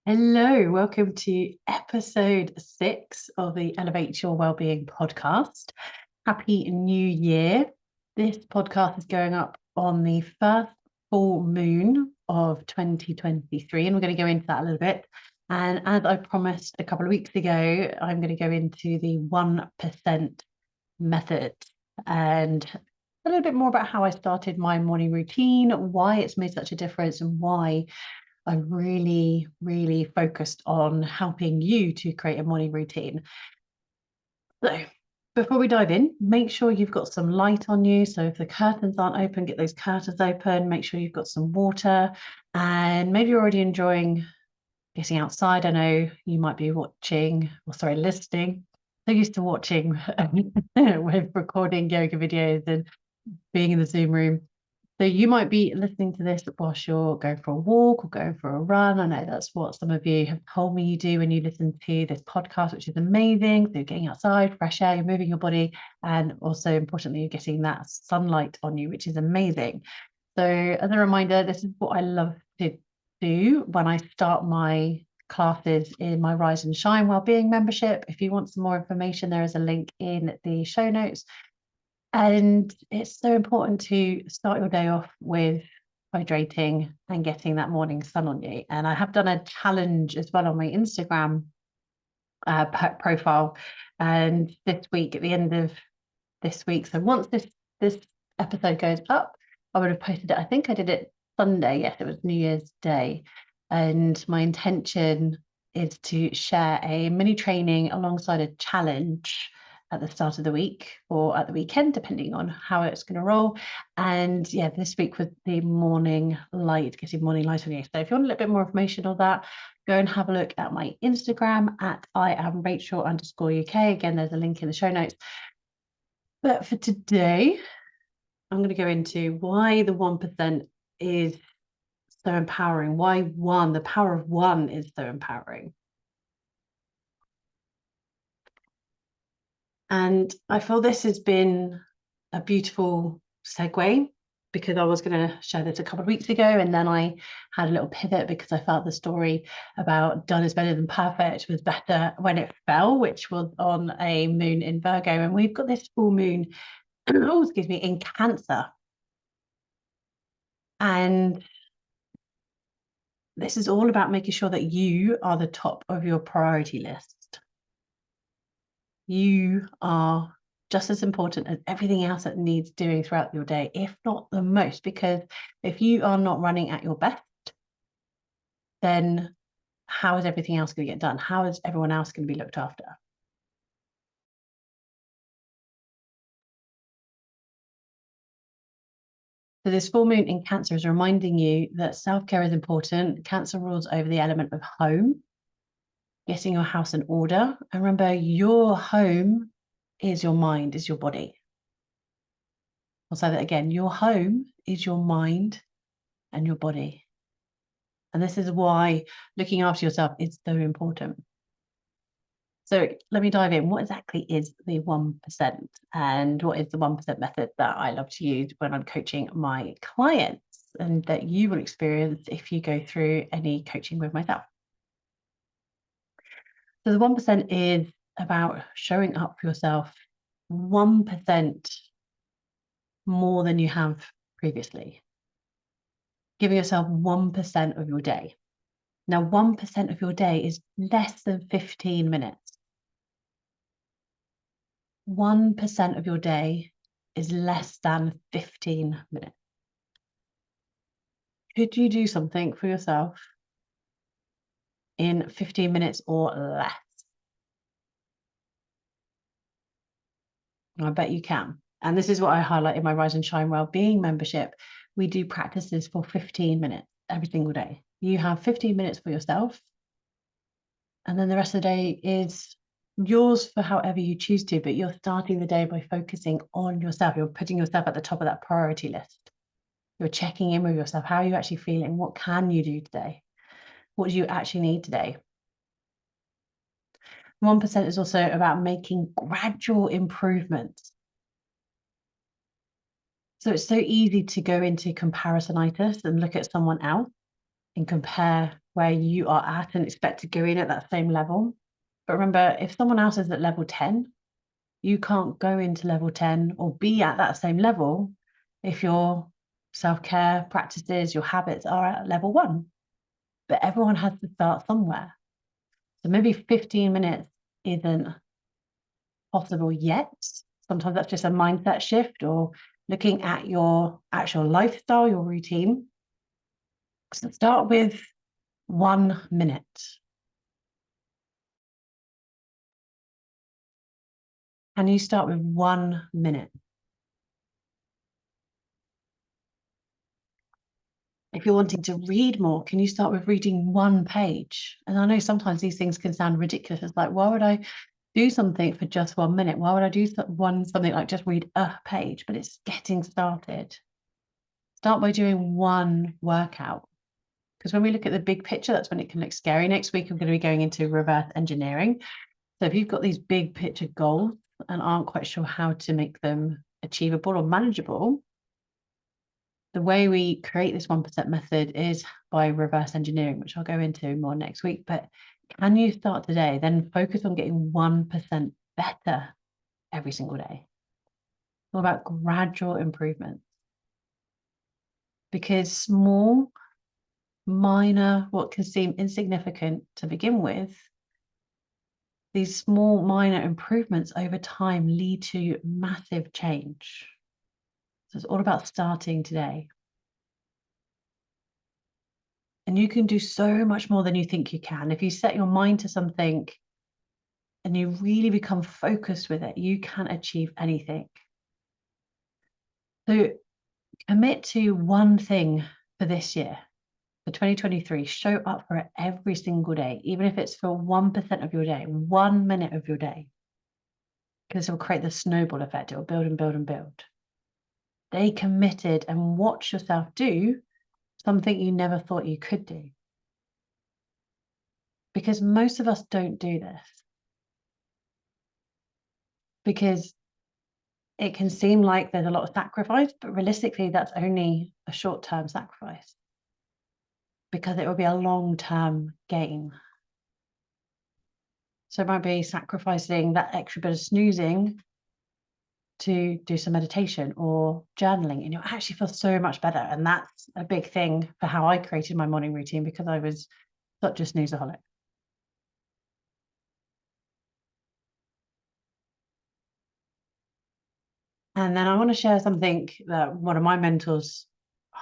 Hello, welcome to episode 6 of the Elevate Your Wellbeing podcast. Happy New Year. This podcast is going up on the first full moon of 2023, and we're going to go into that a little bit. And as I promised a couple of weeks ago, I'm going to go into the 1% method and a little bit more about how I started my morning routine, why it's made such a difference, and why I really focused on helping you to create a morning routine. So before we dive in, make sure you've got some light on you. So if the curtains aren't open, get those curtains open, make sure you've got some water, and maybe you're already enjoying getting outside. I know you might be listening. So used to watching with recording yoga videos and being in the Zoom room. So you might be listening to this whilst you're going for a walk or going for a run. I know that's what some of you have told me you do when you listen to this podcast, which is amazing. So you're getting outside, fresh air, you're moving your body, and also importantly, you're getting that sunlight on you, which is amazing. So as a reminder, this is what I love to do when I start my classes in my Rise and Shine Wellbeing membership. If you want some more information, there is a link in the show notes. And it's so important to start your day off with hydrating and getting that morning sun on you. And I have done a challenge as well on my Instagram profile. And this week, at the end of this week, so once this episode goes up, I would have posted it. I think I did it Sunday. Yes, it was New Year's Day. And my intention is to share a mini training alongside a challenge at the start of the week or at the weekend, depending on how it's going to roll. And yeah, this week with the morning light, getting morning light on you. So if you want a little bit more information on that, go and have a look at my Instagram at @IamRachel_UK. Again, there's a link in the show notes. But for today, I'm going to go into why the 1% is so empowering. Why the power of one is so empowering. And I feel this has been a beautiful segue because I was going to share this a couple of weeks ago, and then I had a little pivot because I felt the story about done is better than perfect was better when it fell, which was on a moon in Virgo. And we've got this full moon, in Cancer. And this is all about making sure that you are the top of your priority list. You are just as important as everything else that needs doing throughout your day, if not the most, because if you are not running at your best, then how is everything else going to get done? How is everyone else going to be looked after? So this full moon in Cancer is reminding you that self-care is important. Cancer rules over the element of home, getting your house in order. And remember, your home is your mind, is your body. I'll say that again. Your home is your mind and your body. And this is why looking after yourself is so important. So let me dive in. What exactly is the 1%? And what is the 1% method that I love to use when I'm coaching my clients and that you will experience if you go through any coaching with myself? So the 1% is about showing up for yourself 1% more than you have previously. Giving yourself 1% of your day. Now, 1% of your day is less than 15 minutes. 1% of your day is less than 15 minutes. Could you do something for yourself in 15 minutes or less? I bet you can. And this is what I highlight in my Rise and Shine Wellbeing membership. We do practices for 15 minutes every single day. You have 15 minutes for yourself. And then the rest of the day is yours for however you choose to, but you're starting the day by focusing on yourself. You're putting yourself at the top of that priority list. You're checking in with yourself. How are you actually feeling? What can you do today? What do you actually need today? 1% is also about making gradual improvements. So it's so easy to go into comparisonitis and look at someone else and compare where you are at and expect to go in at that same level. But remember, if someone else is at level 10, you can't go into level 10 or be at that same level if your self-care practices, your habits are at level 1. But everyone has to start somewhere. So maybe 15 minutes isn't possible yet. Sometimes that's just a mindset shift or looking at your actual lifestyle, your routine. So start with 1 minute. Can you start with 1 minute? If you're wanting to read more, can you start with reading 1 page? And I know sometimes these things can sound ridiculous. It's like, why would I do something for just 1 minute? Why would I do something like just read a page? But it's getting started. Start by doing 1 workout. Because when we look at the big picture, that's when it can look scary. Next week, I'm going to be going into reverse engineering. So if you've got these big picture goals and aren't quite sure how to make them achievable or manageable, the way we create this 1% method is by reverse engineering, which I'll go into more next week. But can you start today? Then focus on getting 1% better every single day. It's all about gradual improvements. Because small, minor, what can seem insignificant to begin with, these small, minor improvements over time lead to massive change. So it's all about starting today. And you can do so much more than you think you can. If you set your mind to something and you really become focused with it, you can achieve anything. So commit to one thing for this year, for 2023. Show up for it every single day, even if it's for 1% of your day, 1 minute of your day. Because it will create the snowball effect. It will build and build and build. Stay committed and watch yourself do something you never thought you could do. Because most of us don't do this. Because it can seem like there's a lot of sacrifice, but realistically, that's only a short-term sacrifice. Because it will be a long-term gain. So it might be sacrificing that extra bit of snoozing to do some meditation or journaling, and you'll actually feel so much better. And that's a big thing for how I created my morning routine, because I was such a snoozeaholic. And then I want to share something that one of my mentors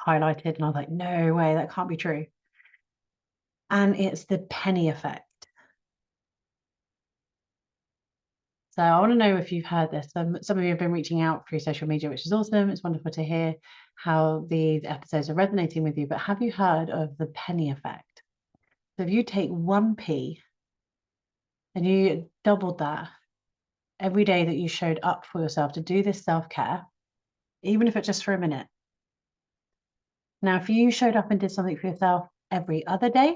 highlighted, and I was like, no way, that can't be true. And it's the penny effect. So I want to know if you've heard this. Some of you have been reaching out through social media, which is awesome. It's wonderful to hear how these episodes are resonating with you. But have you heard of the penny effect? So if you take 1p and you doubled that every day that you showed up for yourself to do this self-care, even if it's just for a minute. Now, if you showed up and did something for yourself every other day,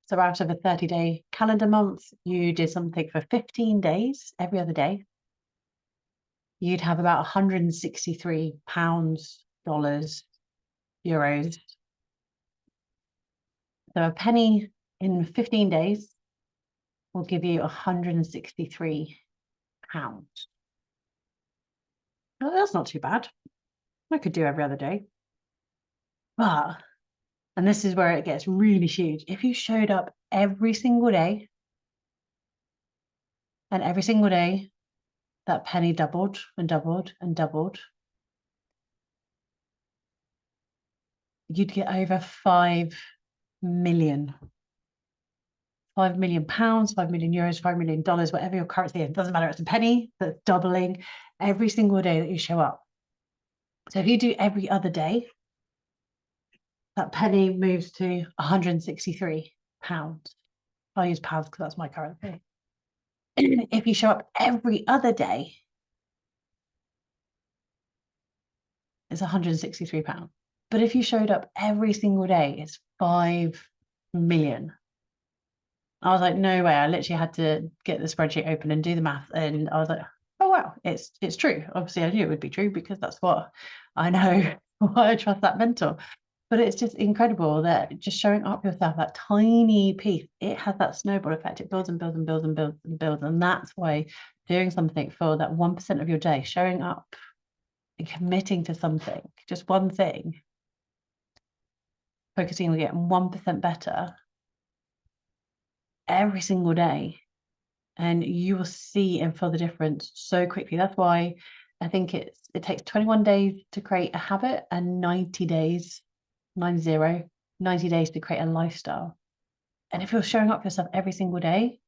so out of a 30-day calendar month, you did something for 15 days every other day, you'd have about 163 pounds, dollars, euros. So a penny in 15 days will give you 163 pounds. Well, that's not too bad. I could do every other day. But, and this is where it gets really huge, if you showed up every single day, and every single day that penny doubled and doubled and doubled, you'd get over 5 million. 5 million pounds, 5 million euros, $5 million, whatever your currency is. It doesn't matter. It's a penny that's doubling every single day that you show up. So if you do every other day, that penny moves to 163 pounds. I'll use pounds because that's my currency. If you show up every other day, it's 163 pounds. But if you showed up every single day, it's 5 million. I was like, no way. I literally had to get the spreadsheet open and do the math. And I was like, oh, wow, it's true. Obviously, I knew it would be true because that's what I know. Why I trust that mentor. But it's just incredible that just showing up yourself, that tiny piece, it has that snowball effect. It builds and builds and builds and builds and builds. And that's why doing something for that 1% of your day, showing up and committing to something, just one thing, focusing on getting 1% better every single day, and you will see and feel the difference so quickly. That's why I think it takes 21 days to create a habit and 90 days to create a lifestyle. And if you're showing up for yourself every single day,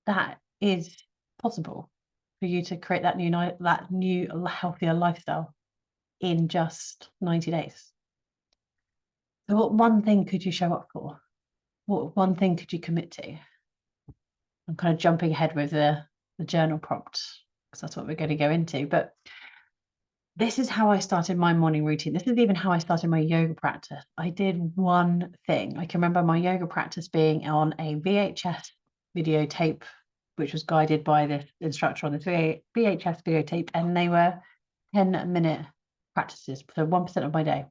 that is possible for you to create that new healthier lifestyle in just 90 days. So what one thing could you show up for? What one thing could you commit to? I'm kind of jumping ahead with the journal prompt because that's what we're going to go into. But this is how I started my morning routine. This is even how I started my yoga practice. I did one thing. I can remember my yoga practice being on a VHS videotape, which was guided by this instructor on this VHS videotape, and they were 10-minute practices, so 1% of my day.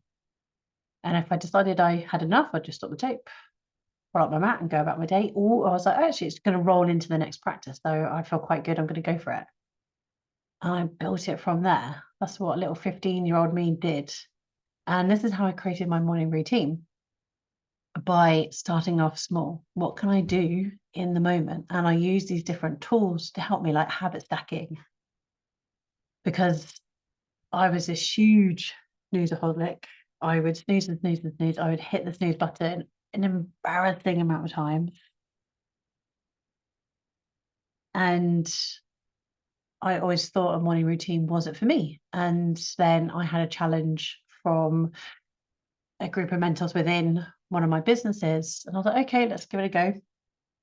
And if I decided I had enough, I'd just stop the tape, pull up my mat and go about my day. Or I was like, actually, it's going to roll into the next practice, so I feel quite good, I'm going to go for it. And I built it from there. That's what little 15-year-old me did. And this is how I created my morning routine, by starting off small. What can I do in the moment? And I use these different tools to help me, like habit stacking, because I was this huge snoozeaholic. I would snooze and snooze and snooze. I would hit the snooze button an embarrassing amount of times. And I always thought a morning routine wasn't for me. And then I had a challenge from a group of mentors within one of my businesses. And I was like, okay, let's give it a go.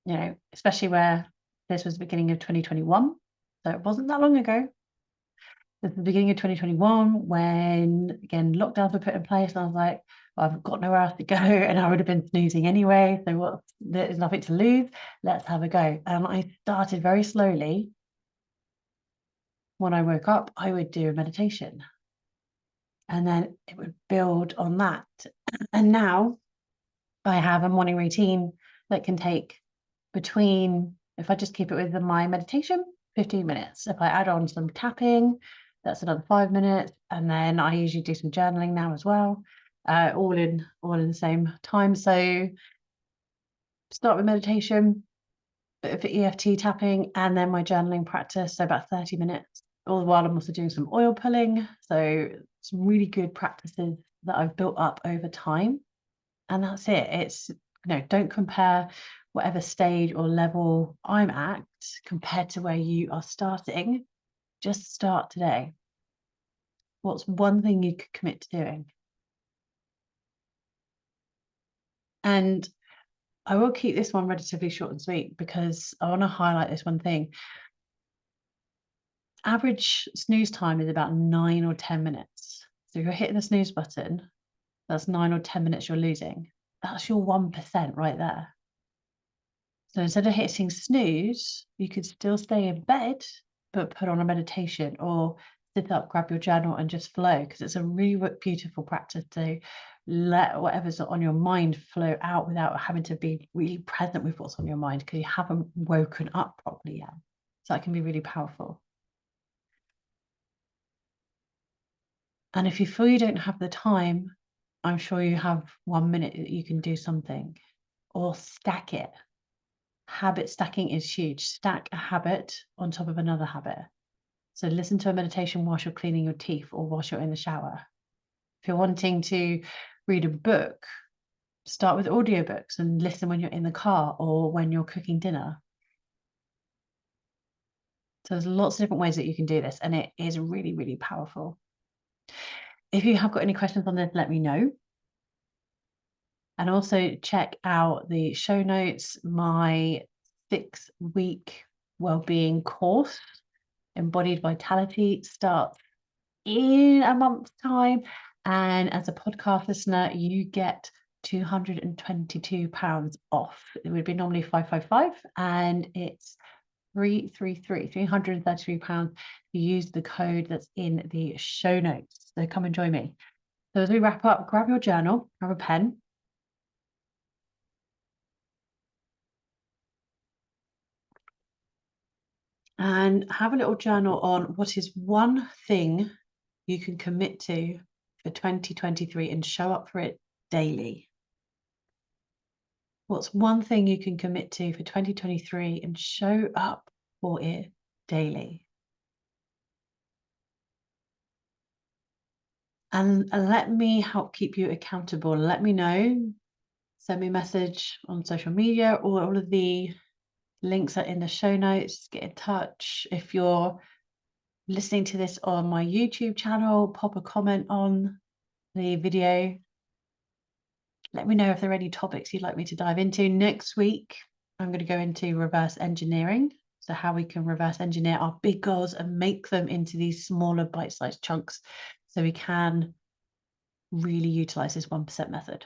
You know, especially where this was the beginning of 2021. So it wasn't that long ago. This was the beginning of 2021 when, again, lockdowns were put in place. And I was like, well, I've got nowhere else to go. And I would have been snoozing anyway. So there's nothing to lose. Let's have a go. And I started very slowly. When I woke up, I would do a meditation. And then it would build on that. And now I have a morning routine that can take between, if I just keep it with my meditation, 15 minutes. If I add on some tapping, that's another 5 minutes. And then I usually do some journaling now as well, all in the same time. So start with meditation, bit of EFT tapping, and then my journaling practice, so about 30 minutes. All the while I'm also doing some oil pulling. So some really good practices that I've built up over time. And that's it. It's, don't compare whatever stage or level I'm at compared to where you are starting. Just start today. What's one thing you could commit to doing? And I will keep this one relatively short and sweet because I want to highlight this one thing. Average snooze time is about 9 or 10 minutes. So if you're hitting the snooze button, that's 9 or 10 minutes you're losing. That's your 1% right there. So instead of hitting snooze, you could still stay in bed, but put on a meditation or sit up, grab your journal and just flow, because it's a really beautiful practice to let whatever's on your mind flow out without having to be really present with what's on your mind because you haven't woken up properly yet. So that can be really powerful. And if you feel you don't have the time, I'm sure you have 1 minute that you can do something, or stack it. Habit stacking is huge. Stack a habit on top of another habit. So listen to a meditation whilst you're cleaning your teeth or whilst you're in the shower. If you're wanting to read a book, start with audiobooks and listen when you're in the car or when you're cooking dinner. So there's lots of different ways that you can do this, and it is really, really powerful. If you have got any questions on this, let me know. And also check out the show notes, my 6-week wellbeing course, Embodied Vitality, starts in a month's time. And as a podcast listener, you get £222 off. It would be normally £555, and it's £333. You use the code that's in the show notes. So come and join me. So as we wrap up, grab your journal, grab a pen. And have a little journal on what is one thing you can commit to for 2023 and show up for it daily. What's one thing you can commit to for 2023 and show up for it daily? And let me help keep you accountable. Let me know. Send me a message on social media, or all of the links are in the show notes. Get in touch. If you're listening to this on my YouTube channel, pop a comment on the video. Let me know if there are any topics you'd like me to dive into. Next week, I'm going to go into reverse engineering. So how we can reverse engineer our big goals and make them into these smaller bite-sized chunks so we can really utilize this 1% method.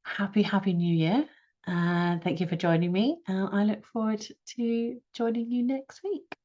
Happy New Year. And thank you for joining me. And I look forward to joining you next week.